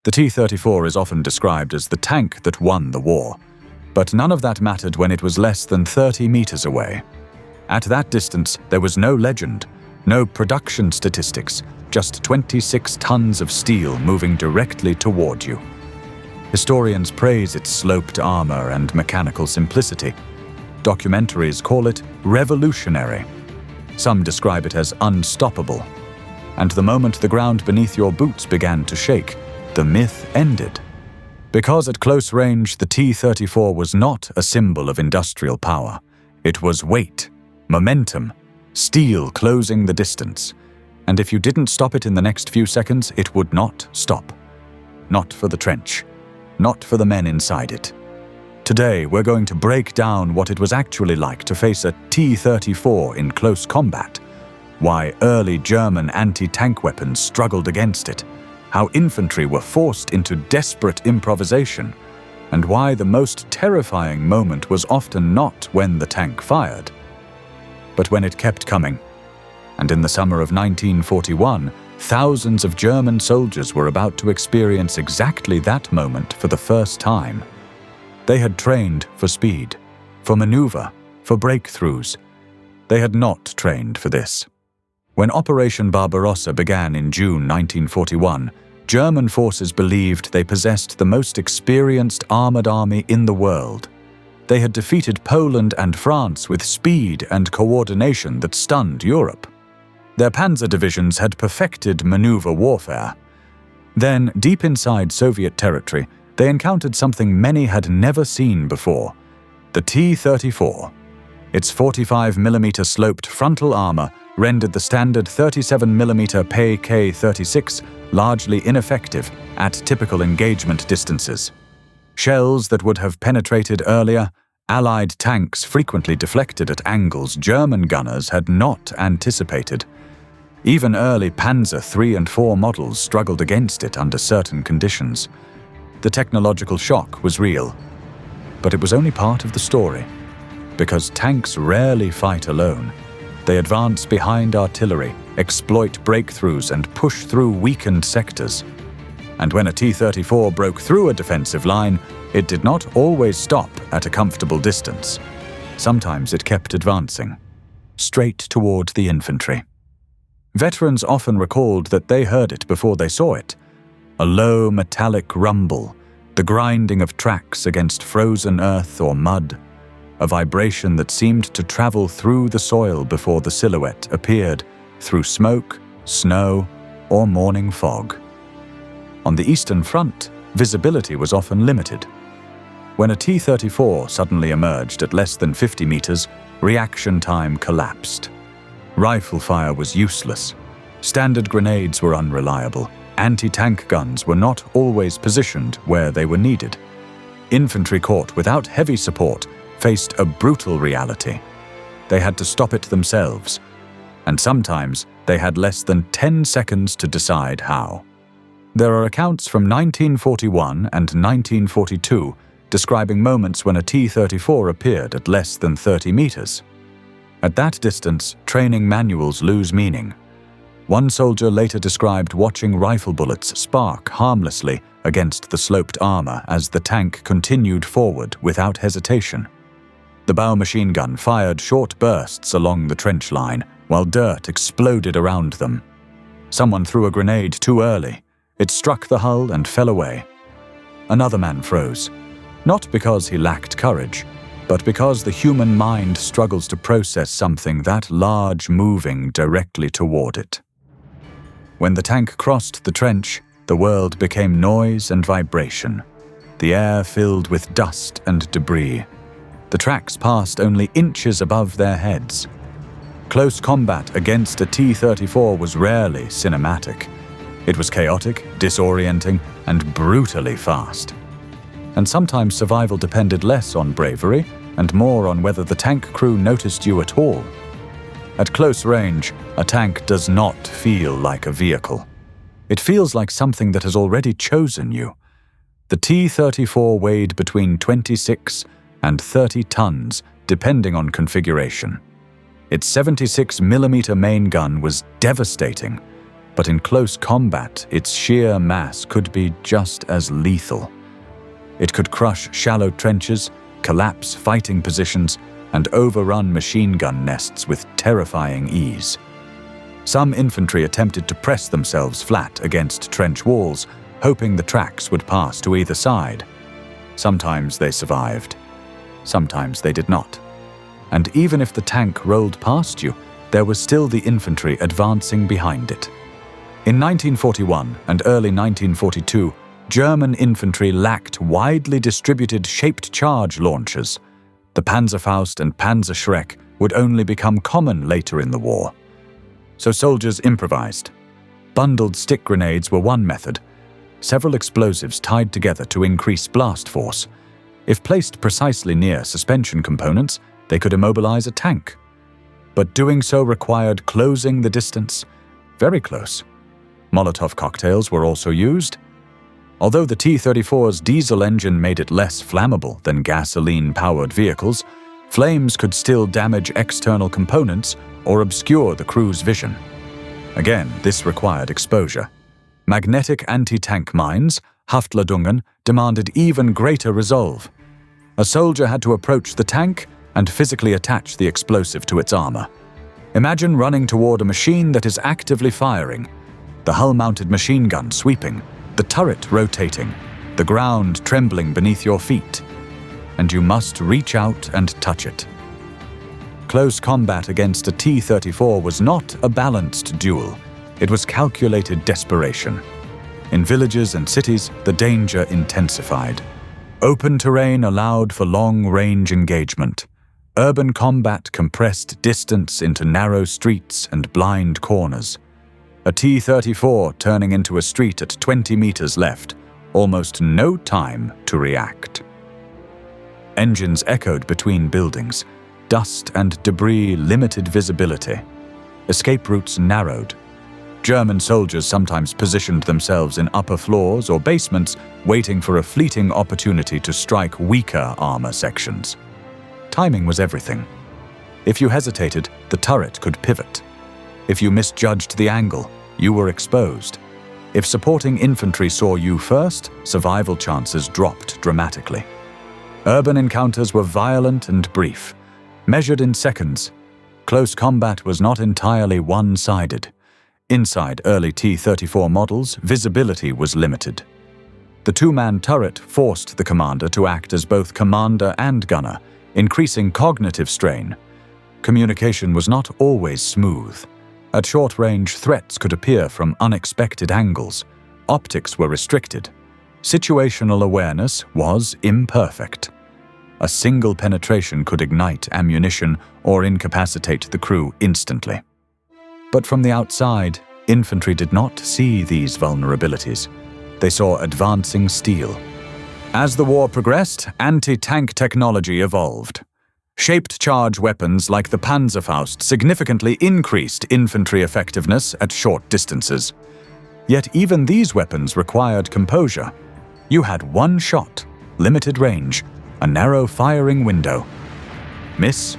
The T-34 is often described as the tank that won the war, but none of that mattered when it was less than 30 meters away. At that distance, there was no legend, no production statistics, just 26 tons of steel moving directly toward you. Historians praise its sloped armor and mechanical simplicity. Documentaries call it revolutionary. Some describe it as unstoppable. And the moment the ground beneath your boots began to shake, the myth ended. Because at close range, the T-34 was not a symbol of industrial power. It was weight, momentum, steel closing the distance. And if you didn't stop it in the next few seconds, it would not stop. Not for the trench. Not for the men inside it. Today, we're going to break down what it was actually like to face a T-34 in close combat, why early German anti-tank weapons struggled against it, how infantry were forced into desperate improvisation, and why the most terrifying moment was often not when the tank fired, but when it kept coming. And in the summer of 1941, thousands of German soldiers were about to experience exactly that moment for the first time. They had trained for speed, for maneuver, for breakthroughs. They had not trained for this. When Operation Barbarossa began in June 1941, German forces believed they possessed the most experienced armored army in the world. They had defeated Poland and France with speed and coordination that stunned Europe. Their panzer divisions had perfected maneuver warfare. Then, deep inside Soviet territory, they encountered something many had never seen before: the T-34. Its 45mm sloped frontal armor rendered the standard 37mm K-36 largely ineffective at typical engagement distances. Shells that would have penetrated earlier, Allied tanks frequently deflected at angles German gunners had not anticipated. Even early Panzer III and IV models struggled against it under certain conditions. The technological shock was real, but it was only part of the story. Because tanks rarely fight alone. They advance behind artillery, exploit breakthroughs, and push through weakened sectors. And when a T-34 broke through a defensive line, it did not always stop at a comfortable distance. Sometimes it kept advancing, straight toward the infantry. Veterans often recalled that they heard it before they saw it. A low metallic rumble, the grinding of tracks against frozen earth or mud, a vibration that seemed to travel through the soil before the silhouette appeared through smoke, snow, or morning fog. On the Eastern Front, visibility was often limited. When a T-34 suddenly emerged at less than 50 meters, reaction time collapsed. Rifle fire was useless. Standard grenades were unreliable. Anti-tank guns were not always positioned where they were needed. Infantry caught without heavy support faced a brutal reality. They had to stop it themselves, and sometimes they had less than 10 seconds to decide how. There are accounts from 1941 and 1942 describing moments when a T-34 appeared at less than 30 meters. At that distance, training manuals lose meaning. One soldier later described watching rifle bullets spark harmlessly against the sloped armor as the tank continued forward without hesitation. The bow machine gun fired short bursts along the trench line, while dirt exploded around them. Someone threw a grenade too early. It struck the hull and fell away. Another man froze, not because he lacked courage, but because the human mind struggles to process something that large moving directly toward it. When the tank crossed the trench, the world became noise and vibration. The air filled with dust and debris. The tracks passed only inches above their heads. Close combat against a T-34 was rarely cinematic. It was chaotic, disorienting, and brutally fast. And sometimes survival depended less on bravery and more on whether the tank crew noticed you at all. At close range, a tank does not feel like a vehicle. It feels like something that has already chosen you. The T-34 weighed between 26 and 30 tons, depending on configuration. Its 76mm main gun was devastating. but in close combat, its sheer mass could be just as lethal. It could crush shallow trenches, collapse fighting positions, and overrun machine gun nests with terrifying ease. Some infantry attempted to press themselves flat against trench walls, hoping the tracks would pass to either side. Sometimes they survived. Sometimes they did not. And even if the tank rolled past you, there was still the infantry advancing behind it. In 1941 and early 1942, German infantry lacked widely distributed shaped charge launchers. The Panzerfaust and Panzerschreck would only become common later in the war. So soldiers improvised. Bundled stick grenades were one method. Several explosives tied together to increase blast force. If placed precisely near suspension components, they could immobilize a tank. But doing so required closing the distance, very close. Molotov cocktails were also used. Although the T-34's diesel engine made it less flammable than gasoline-powered vehicles, flames could still damage external components or obscure the crew's vision. Again, this required exposure. Magnetic anti-tank mines, Haftladungen, demanded even greater resolve. A soldier had to approach the tank and physically attach the explosive to its armor. Imagine running toward a machine that is actively firing, the hull-mounted machine gun sweeping, the turret rotating, the ground trembling beneath your feet, and you must reach out and touch it. Close combat against a T-34 was not a balanced duel. It was calculated desperation. In villages and cities, the danger intensified. Open terrain allowed for long-range engagement. Urban combat compressed distance into narrow streets and blind corners. A T-34 turning into a street at 20 meters left, almost no time to react. Engines echoed between buildings. Dust and debris limited visibility. Escape routes narrowed. German soldiers sometimes positioned themselves in upper floors or basements, waiting for a fleeting opportunity to strike weaker armor sections. Timing was everything. If you hesitated, the turret could pivot. If you misjudged the angle, you were exposed. If supporting infantry saw you first, survival chances dropped dramatically. Urban encounters were violent and brief, measured in seconds. Close combat was not entirely one-sided. Inside early T-34 models, visibility was limited. The two-man turret forced the commander to act as both commander and gunner, increasing cognitive strain. Communication was not always smooth. At short range, threats could appear from unexpected angles. Optics were restricted. Situational awareness was imperfect. A single penetration could ignite ammunition or incapacitate the crew instantly. But from the outside, infantry did not see these vulnerabilities. They saw advancing steel. As the war progressed, anti-tank technology evolved. Shaped charge weapons like the Panzerfaust significantly increased infantry effectiveness at short distances. Yet even these weapons required composure. You had one shot, limited range, a narrow firing window. Miss,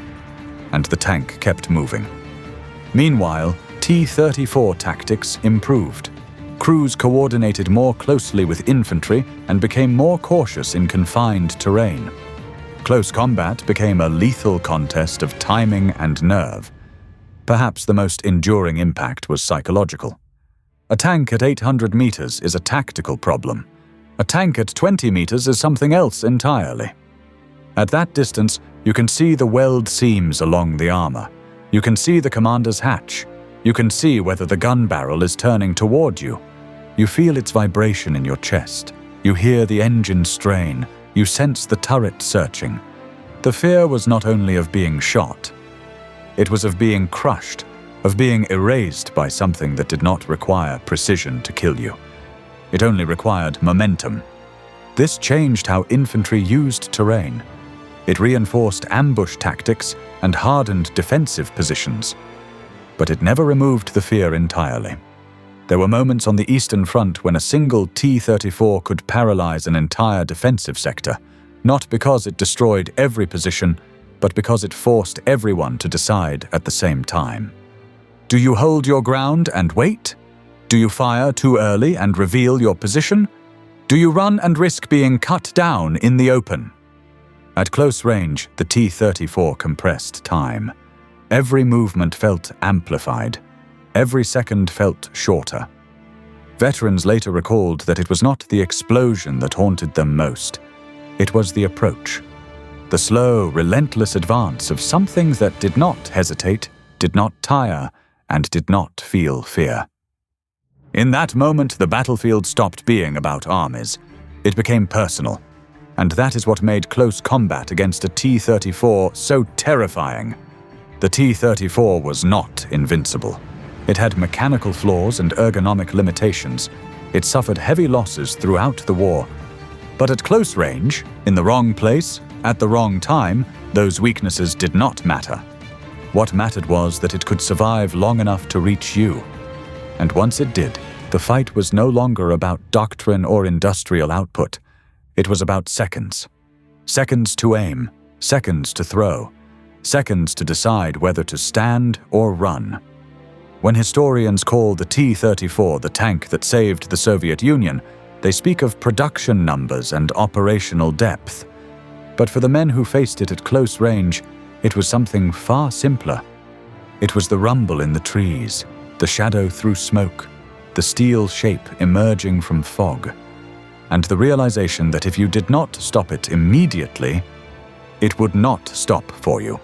and the tank kept moving. Meanwhile, T-34 tactics improved. Crews coordinated more closely with infantry and became more cautious in confined terrain. Close combat became a lethal contest of timing and nerve. Perhaps the most enduring impact was psychological. A tank at 800 meters is a tactical problem. A tank at 20 meters is something else entirely. At that distance, you can see the weld seams along the armor. You can see the commander's hatch. You can see whether the gun barrel is turning toward you. You feel its vibration in your chest. You hear the engine strain. You sense the turret searching. The fear was not only of being shot. It was of being crushed, of being erased by something that did not require precision to kill you. It only required momentum. This changed how infantry used terrain. It reinforced ambush tactics and hardened defensive positions. But it never removed the fear entirely. There were moments on the Eastern Front when a single T-34 could paralyze an entire defensive sector, not because it destroyed every position, but because it forced everyone to decide at the same time. Do you hold your ground and wait? Do you fire too early and reveal your position? Do you run and risk being cut down in the open? At close range, the T-34 compressed time. Every movement felt amplified. Every second felt shorter. Veterans later recalled that it was not the explosion that haunted them most. It was the approach. The slow, relentless advance of something that did not hesitate, did not tire, and did not feel fear. In that moment, the battlefield stopped being about armies. It became personal. And that is what made close combat against a T-34 so terrifying. The T-34 was not invincible. It had mechanical flaws and ergonomic limitations. It suffered heavy losses throughout the war. But at close range, in the wrong place, at the wrong time, those weaknesses did not matter. What mattered was that it could survive long enough to reach you. And once it did, the fight was no longer about doctrine or industrial output. It was about seconds. Seconds to aim, seconds to throw, seconds to decide whether to stand or run. When historians call the T-34 the tank that saved the Soviet Union, they speak of production numbers and operational depth. But for the men who faced it at close range, it was something far simpler. It was the rumble in the trees, the shadow through smoke, the steel shape emerging from fog, and the realization that if you did not stop it immediately, it would not stop for you.